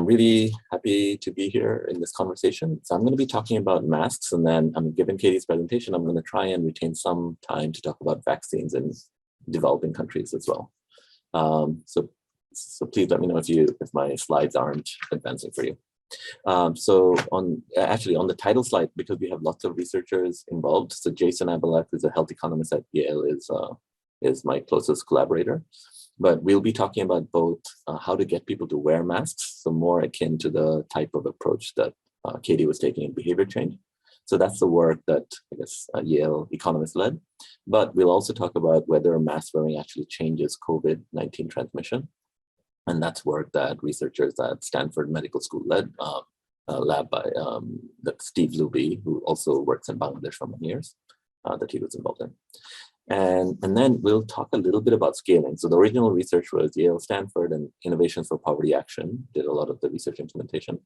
I'm really happy to be here in this conversation. So I'm going to be talking about masks, and then given Katie's presentation, I'm going to try and retain some time to talk about vaccines in developing countries as well. So please let me know if my slides aren't advancing for you. So on the title slide, because we have lots of researchers involved, so Jason Abelak, who's a health economist at Yale, is my closest collaborator. But we'll be talking about both how to get people to wear masks, so more akin to the type of approach that Katie was taking in behavior change. So that's the work that I guess Yale Economists led. But we'll also talk about whether mask wearing actually changes COVID-19 transmission. And that's work that researchers at Stanford Medical School led, lab by Steve Luby, who also works in Bangladesh for many years, that he was involved in. And then we'll talk a little bit about scaling. So the original research was Yale, Stanford, and Innovations for Poverty Action did a lot of the research implementation.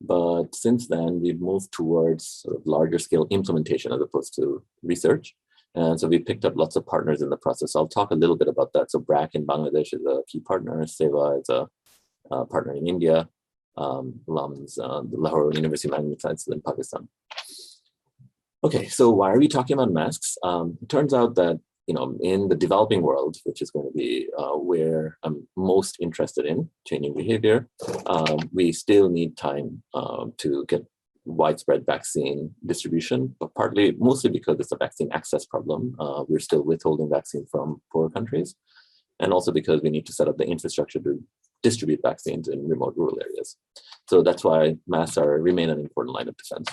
But since then, we've moved towards sort of larger scale implementation as opposed to research. And so we picked up lots of partners in the process. I'll talk a little bit about that. So BRAC in Bangladesh is a key partner. Seva is a partner in India. LUMS, the Lahore University of Management Sciences in Pakistan. Okay, so why are we talking about masks? It turns out that in the developing world, which is going to be where I'm most interested in changing behavior, we still need time to get widespread vaccine distribution, but mostly because it's a vaccine access problem. We're still withholding vaccine from poor countries, and also because we need to set up the infrastructure to distribute vaccines in remote rural areas. So that's why masks remain an important line of defense.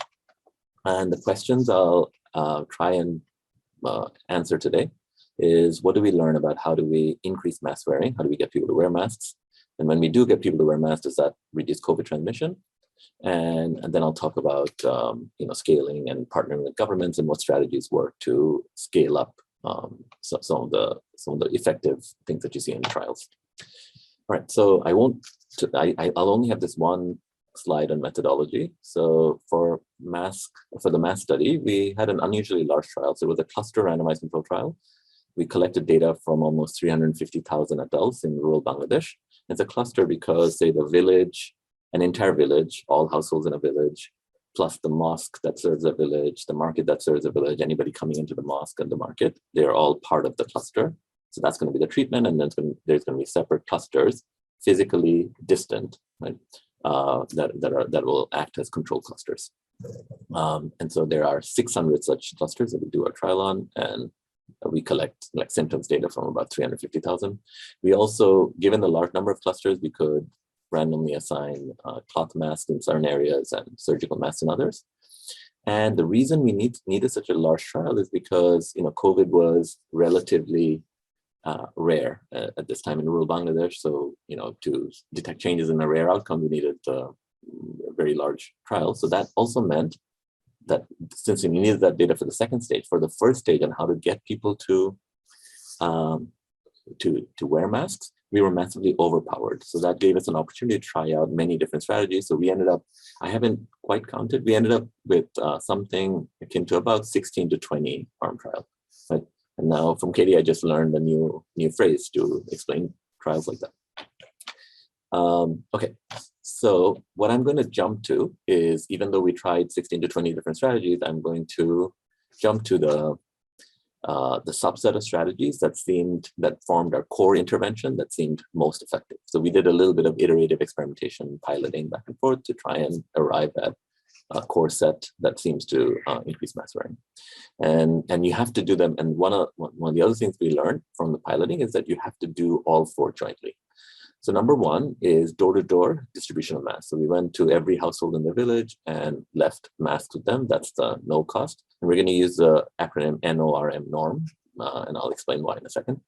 And the questions I'll try and answer today is, what do we learn about how do we increase mask wearing? How do we get people to wear masks? And when we do get people to wear masks, does that reduce COVID transmission? And then I'll talk about scaling and partnering with governments and what strategies work to scale up some of the effective things that you see in the trials. All right, so I'll only have this one slide on methodology. So for the mask study, we had an unusually large trial. So it was a cluster randomized control trial. We collected data from almost 350,000 adults in rural Bangladesh. It's a cluster because, say, the village, an entire village, all households in a village, plus the mosque that serves a village, the market that serves a village, anybody coming into the mosque and the market, they're all part of the cluster. So that's going to be the treatment, and then there's going to be separate clusters, physically distant, right? That will act as control clusters. And so there are 600 such clusters that we do our trial on, and we collect symptoms data from about 350,000. We also, given the large number of clusters, we could randomly assign cloth masks in certain areas and surgical masks in others. And the reason we needed such a large trial is because COVID was relatively rare at this time in rural Bangladesh. So, to detect changes in a rare outcome, we needed a very large trial. So that also meant that since we needed that data for the second stage, for the first stage on how to get people to wear masks, we were massively overpowered. So that gave us an opportunity to try out many different strategies. So we ended up, I haven't quite counted, we ended up with something akin to about 16 to 20 arm trials. Right? And now from Katie, I just learned a new phrase to explain trials like that. Okay, so what I'm going to jump to is, even though we tried 16 to 20 different strategies, I'm going to jump to the subset of strategies that formed our core intervention that seemed most effective. So we did a little bit of iterative experimentation, piloting back and forth to try and arrive at a core set that seems to increase mask wearing. And you have to do them. And one of the other things we learned from the piloting is that you have to do all four jointly. So number one is door-to-door distribution of masks. So we went to every household in the village and left masks with them. That's the no cost. And we're going to use the acronym NORM, norm, and I'll explain why in a second.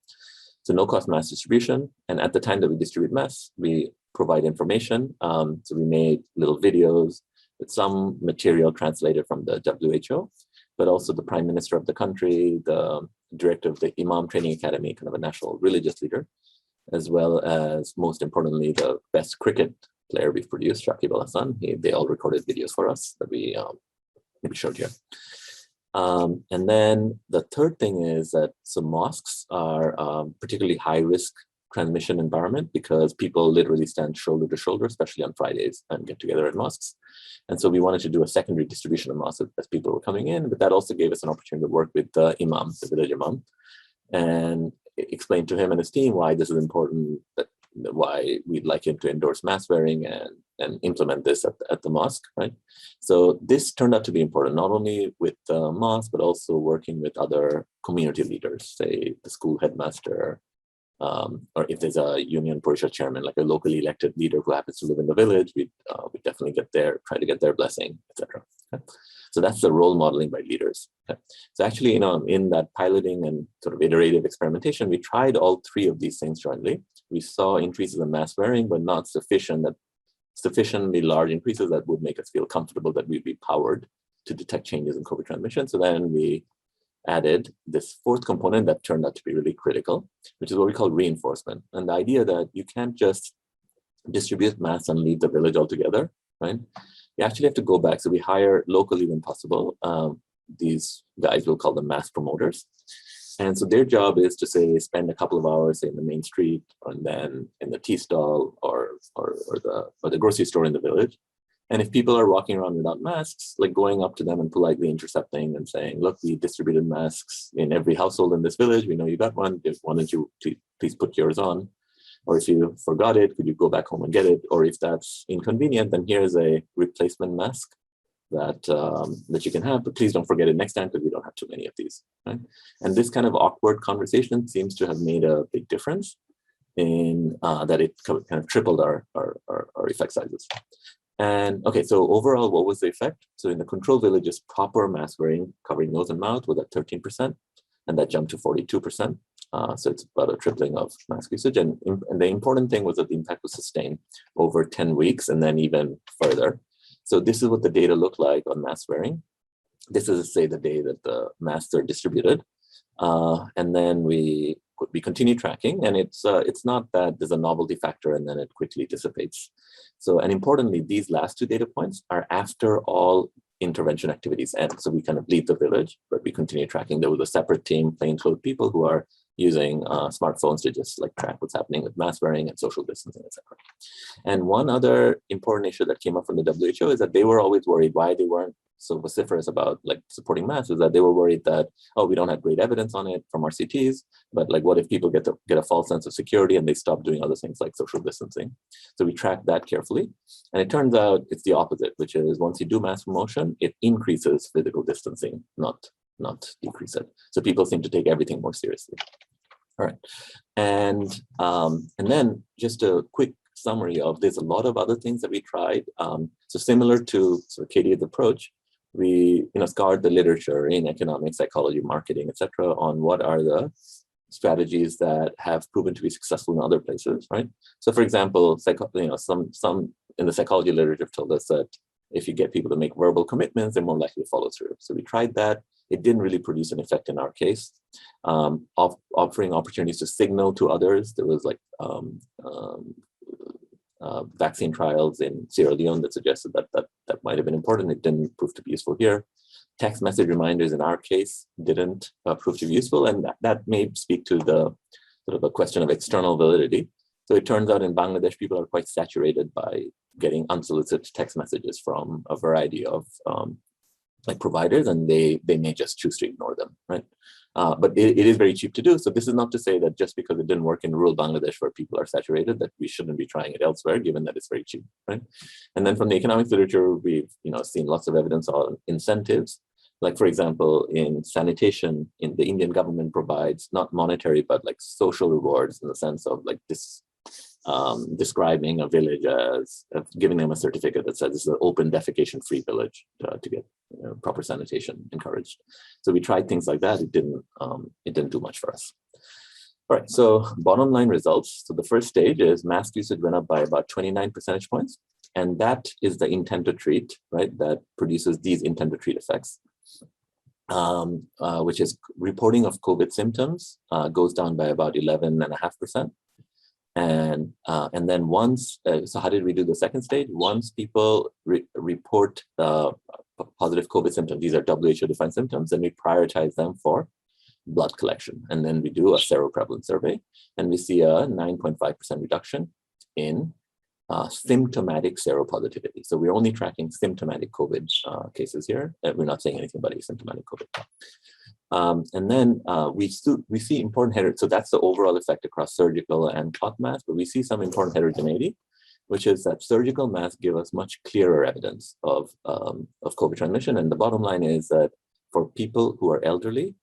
So no cost mask distribution. And at the time that we distribute masks, we provide information. So we made little videos with some material translated from the WHO, but also the prime minister of the country, the director of the Imam Training Academy, kind of a national religious leader, as well as, most importantly, the best cricket player we've produced, Shakib Al Hasan. They all recorded videos for us that we showed here. And then the third thing is that some mosques are particularly high-risk transmission environment because people literally stand shoulder to shoulder, especially on Fridays, and get together at mosques. And so we wanted to do a secondary distribution of mosques as people were coming in, but that also gave us an opportunity to work with the imam, the village imam, and explain to him and his team why this is important, why we'd like him to endorse mask wearing and implement this at the mosque, right? So this turned out to be important, not only with the mosque, but also working with other community leaders, say the school headmaster, or if there's a union parishad chairman, like a locally elected leader who happens to live in the village, we definitely try to get their blessing, etc. Okay? So that's the role modeling by leaders. Okay? So actually, in that piloting and sort of iterative experimentation, we tried all three of these things jointly. We saw increases in mask wearing, but not sufficiently large increases that would make us feel comfortable that we'd be powered to detect changes in COVID transmission. So then we added this fourth component that turned out to be really critical, which is what we call reinforcement. And the idea that you can't just distribute masks and leave the village altogether, right? You actually have to go back. So we hire locally when possible. These guys, we'll call them mask promoters. And so their job is to say, spend a couple of hours in the main street, and then in the tea stall or the grocery store in the village. And if people are walking around without masks, like going up to them and politely intercepting and saying, look, we distributed masks in every household in this village. We know you got one. Why don't you please put yours on? Or if you forgot it, could you go back home and get it? Or if that's inconvenient, then here's a replacement mask that you can have, but please don't forget it next time because we don't have too many of these, right? And this kind of awkward conversation seems to have made a big difference in that it kind of tripled our effect sizes. And okay, so overall, what was the effect? So in the control villages, proper mask wearing covering nose and mouth was at 13%, and that jumped to 42%. So it's about a tripling of mask usage. And the important thing was that the impact was sustained over 10 weeks and then even further. So this is what the data looked like on mask wearing. This is, say, the day that the masks are distributed. And then we continue tracking, and it's not that there's a novelty factor and then it quickly dissipates. So, and importantly, these last two data points are after all intervention activities end. So we kind of leave the village, but we continue tracking. There was a separate team, plainclothes people, who are using smartphones to just like track what's happening with mask wearing and social distancing, etc. And one other important issue that came up from the WHO is that they were always worried why they weren't so vociferous about like supporting masks, is that they were worried that, oh, we don't have great evidence on it from our CTs, but like what if people get a false sense of security and they stop doing other things like social distancing? So we tracked that carefully. And it turns out it's the opposite, which is once you do mask promotion, it increases physical distancing, not decrease it. So people seem to take everything more seriously. All right. And then just a quick summary of there's a lot of other things that we tried. So similar to sort of Katie's approach, we scoured the literature in economics, psychology, marketing, etc., on what are the strategies that have proven to be successful in other places, right? So for example, some in the psychology literature told us that if you get people to make verbal commitments, they're more likely to follow through. So we tried that. It didn't really produce an effect in our case. Offering opportunities to signal to others. There was like vaccine trials in Sierra Leone that suggested that might have been important. It didn't prove to be useful here. Text message reminders in our case didn't prove to be useful, and that may speak to the sort of a question of external validity. So it turns out in Bangladesh, people are quite saturated by getting unsolicited text messages from a variety of like providers, and they may just choose to ignore them, right? But it is very cheap to do. So this is not to say that just because it didn't work in rural Bangladesh where people are saturated, that we shouldn't be trying it elsewhere, given that it's very cheap, right? And then from the economics literature, we've seen lots of evidence on incentives. Like for example, in sanitation, the Indian government provides not monetary, but like social rewards in the sense of like this. Describing a village as giving them a certificate that says this is an open defecation-free village to get proper sanitation encouraged. So we tried things like that. It didn't do much for us. All right. So bottom line results. So the first stage is mask usage went up by about 29 percentage points, and that is the intent to treat, right? That produces these intent to treat effects. Which is reporting of COVID symptoms goes down by about 11.5%. And then once, so how did we do the second stage? Once people report positive COVID symptoms, these are WHO-defined symptoms, then we prioritize them for blood collection. And then we do a seroprevalence survey, and we see a 9.5% reduction in symptomatic seropositivity. So we're only tracking symptomatic COVID cases here. We're not saying anything about asymptomatic COVID. And then we see important heterogeneity. So that's the overall effect across surgical and clot mass, but we see some important heterogeneity, which is that surgical masks give us much clearer evidence of COVID transmission. And the bottom line is that for people who are elderly,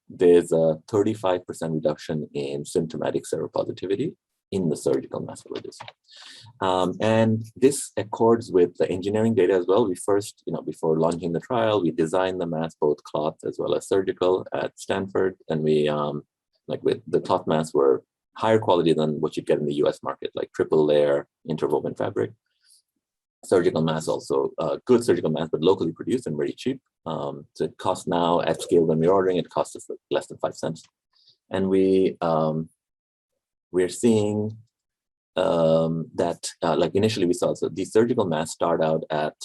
there's a 35% reduction in symptomatic seropositivity in the surgical mask villages. And this accords with the engineering data as well. We first, before launching the trial, we designed the mask, both cloth as well as surgical at Stanford. And we, with the cloth masks were higher quality than what you'd get in the US market, like triple layer interwoven fabric. Surgical masks also, good surgical masks, but locally produced and very cheap. So it costs now at scale when we're ordering, it costs us less than 5 cents. And we're seeing that, initially we saw, so these surgical masks start out at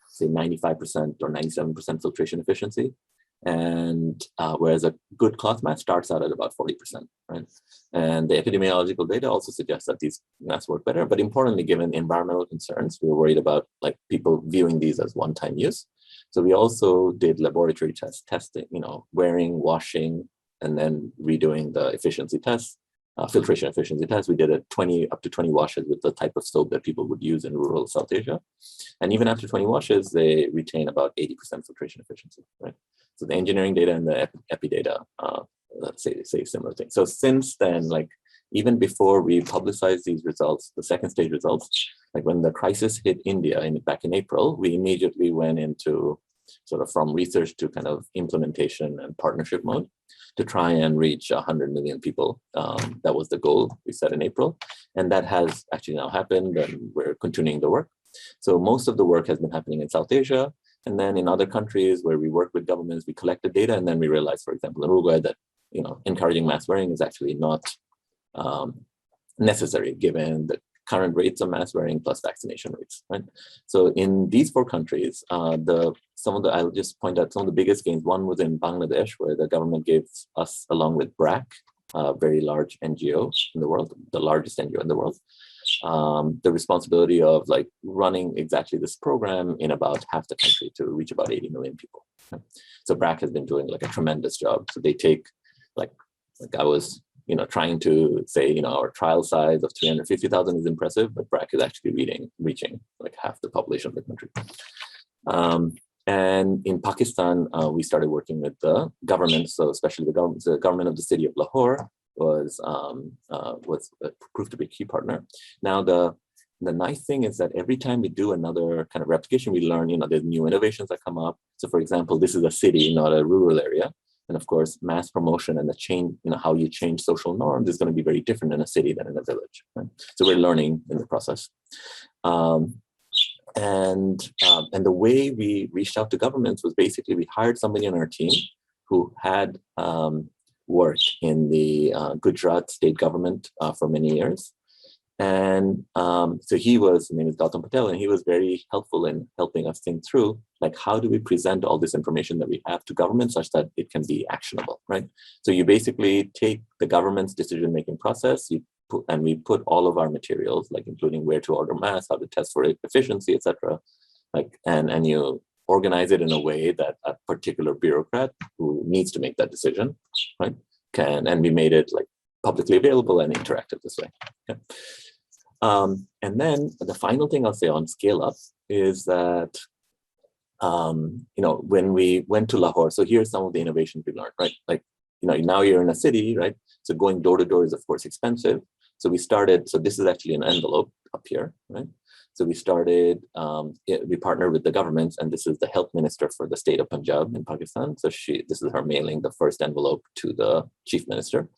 say 95% or 97% filtration efficiency. And whereas a good cloth mask starts out at about 40%, right? And the epidemiological data also suggests that these masks work better, but importantly, given environmental concerns, we were worried about people viewing these as one-time use. So we also did laboratory testing, wearing, washing, and then redoing the efficiency tests, filtration efficiency tests. We did up to 20 washes with the type of soap that people would use in rural South Asia. And even after 20 washes, they retain about 80% filtration efficiency, right? So the engineering data and the epi data say similar things. So since then, even before we publicized these results, the second stage results, when the crisis hit India back in April, we immediately went into sort of from research to kind of implementation and partnership mode to try and reach 100 million people. That was the goal we set in April. And that has actually now happened, and we're continuing the work. So most of the work has been happening in South Asia. And then in other countries where we work with governments, we collected data, and then we realized, for example, in Uruguay, that encouraging mask wearing is actually not necessary given the current rates of mask wearing plus vaccination rates, right? So in these 4 countries, I'll just point out some of the biggest gains. One was in Bangladesh, where the government gave us, along with BRAC, a very large NGO in the world, the largest NGO in the world, the responsibility of running exactly this program in about half the country to reach about 80 million people. So BRAC has been doing a tremendous job. So they take, I was trying to say, our trial size of 350,000 is impressive, but BRAC is actually reaching half the population of the country. And in Pakistan, we started working with the government. So especially the government of the city of Lahore was proved to be a key partner. Now, the nice thing is that every time we do another kind of replication, we learn, there's new innovations that come up. So for example, this is a city, not a rural area. And of course, mass promotion and the change, how you change social norms is going to be very different in a city than in a village. Right? So we're learning in the process. And the way we reached out to governments was basically we hired somebody on our team who had worked in the Gujarat state government for many years. And so his name is Gautam Patel, and he was very helpful in helping us think through, how do we present all this information that we have to government such that it can be actionable, right? So you basically take the government's decision-making process, we put all of our materials, including where to order masks, how to test for efficiency, et cetera, and you organize it in a way that a particular bureaucrat who needs to make that decision, right, can, and we made it publicly available and interactive this way. Okay. And then the final thing I'll say on scale up is that, when we went to Lahore, so here's some of the innovations we learned, right? Now you're in a city, right? So going door to door is of course expensive. So we started, so this is actually an envelope up here, right? So we started, we partnered with the governments, and this is the health minister for the state of Punjab in Pakistan. So this is her mailing the first envelope to the chief minister.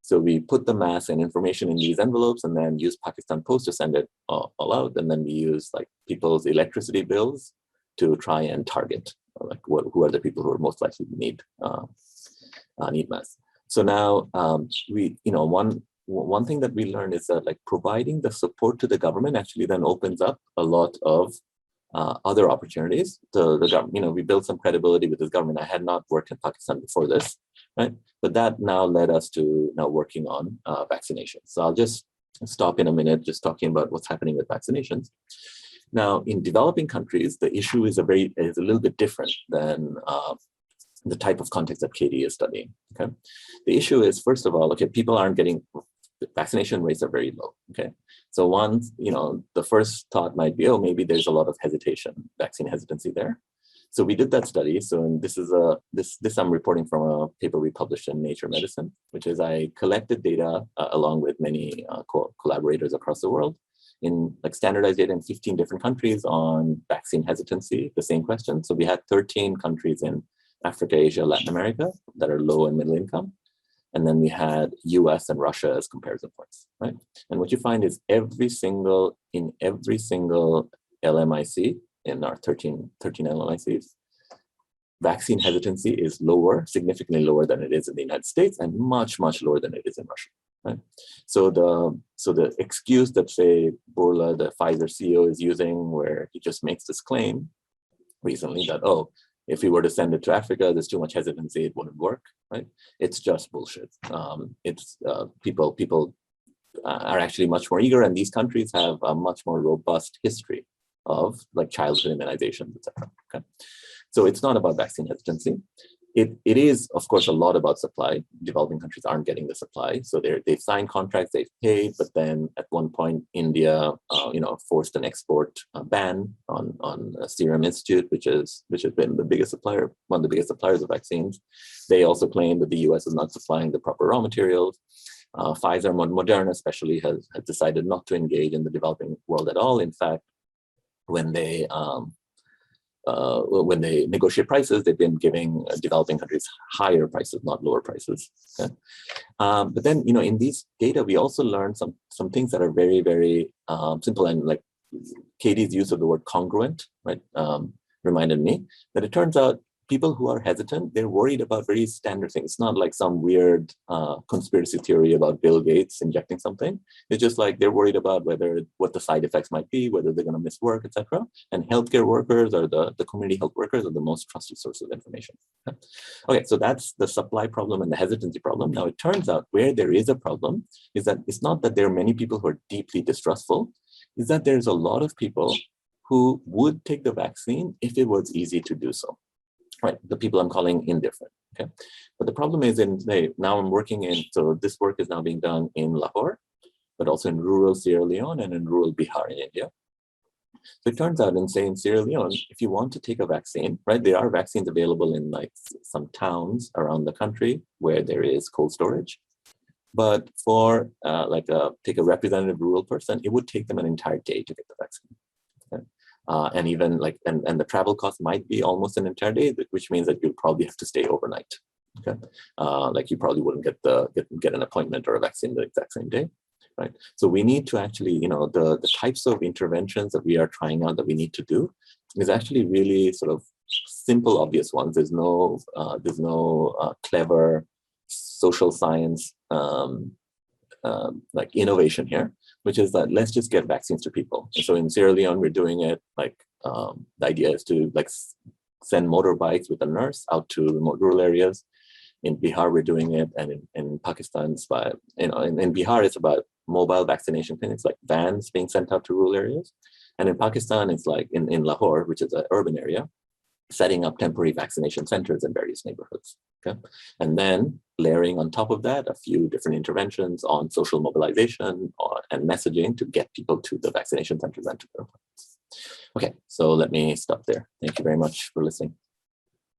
So we put the mask and information in these envelopes and then use Pakistan Post to send it all out. And then we use people's electricity bills to try and target who are the people who are most likely to need masks. So now one thing that we learned is that providing the support to the government actually then opens up a lot of other opportunities. The government, we built some credibility with this government. I had not worked in Pakistan before this, right? But that now led us to now working on vaccinations. So I'll just stop in a minute just talking about what's happening with vaccinations. Now, in developing countries, the issue is a little bit different than the type of context that Katie is studying. Okay, the issue is, first of all, okay, people aren't getting, vaccination rates are very low. Okay, so once, the first thought might be, oh, maybe there's a lot of hesitation, vaccine hesitancy there. So we did that study. So and this is this I'm reporting from a paper we published in Nature Medicine, which is I collected data along with many collaborators across the world in standardized data in 15 different countries on vaccine hesitancy, the same question. So we had 13 countries in Africa, Asia, Latin America that are low and middle income. And then we had US and Russia as comparison points, right? And what you find is every single LMIC, in our 13 LMICs, vaccine hesitancy is lower, significantly lower than it is in the United States, and much, much lower than it is in Russia. Right? So the excuse that, say, Bourla, the Pfizer CEO, is using, where he just makes this claim recently that, oh, if we were to send it to Africa, there's too much hesitancy, it wouldn't work, right? It's just bullshit. People are actually much more eager, and these countries have a much more robust history of childhood immunizations, etc. Okay, so it's not about vaccine hesitancy. It is, of course, a lot about supply. Developing countries aren't getting the supply, so they've signed contracts, they've paid, but then at one point, India, forced an export ban on Serum Institute, which has been the biggest supplier, one of the biggest suppliers of vaccines. They also claim that the U.S. is not supplying the proper raw materials. Pfizer, Moderna, especially, has decided not to engage in the developing world at all. In fact, when they negotiate prices, they've been giving developing countries higher prices, not lower prices. Okay? But then, in these data, we also learned some things that are very, very simple, and Katie's use of the word congruent, right, reminded me that it turns out people who are hesitant, they're worried about very standard things. It's not like some weird conspiracy theory about Bill Gates injecting something. It's just they're worried about what the side effects might be, whether they're going to miss work, etc. And healthcare workers, or the community health workers, are the most trusted source of information. Okay, so that's the supply problem and the hesitancy problem. Now, it turns out where there is a problem is that it's not that there are many people who are deeply distrustful, is that there's a lot of people who would take the vaccine if it was easy to do so. Right, the people I'm calling indifferent. Okay, but the problem is, now I'm working in, so this work is now being done in Lahore, but also in rural Sierra Leone and in rural Bihar in India. So it turns out, in Sierra Leone, if you want to take a vaccine, right, there are vaccines available in some towns around the country where there is cold storage. But for take a representative rural person, it would take them an entire day to get the vaccine. Okay? And even and the travel cost might be almost an entire day, which means that you'll probably have to stay overnight. Okay, you probably wouldn't get an appointment or a vaccine the exact same day, right? So we need to actually, the types of interventions that we are trying out that we need to do is actually really sort of simple, obvious ones. There's no clever social science innovation here, which is that let's just get vaccines to people. And so in Sierra Leone, we're doing it the idea is to send motorbikes with a nurse out to remote rural areas. In Bihar, we're doing it, and in Pakistan, in Bihar, it's about mobile vaccination clinics, like vans being sent out to rural areas. And in Pakistan, it's in Lahore, which is an urban area, setting up temporary vaccination centers in various neighborhoods. Okay, and then layering on top of that a few different interventions on social mobilization and messaging to get people to the vaccination centers and to their appointments. Okay, so let me stop there. Thank you very much for listening.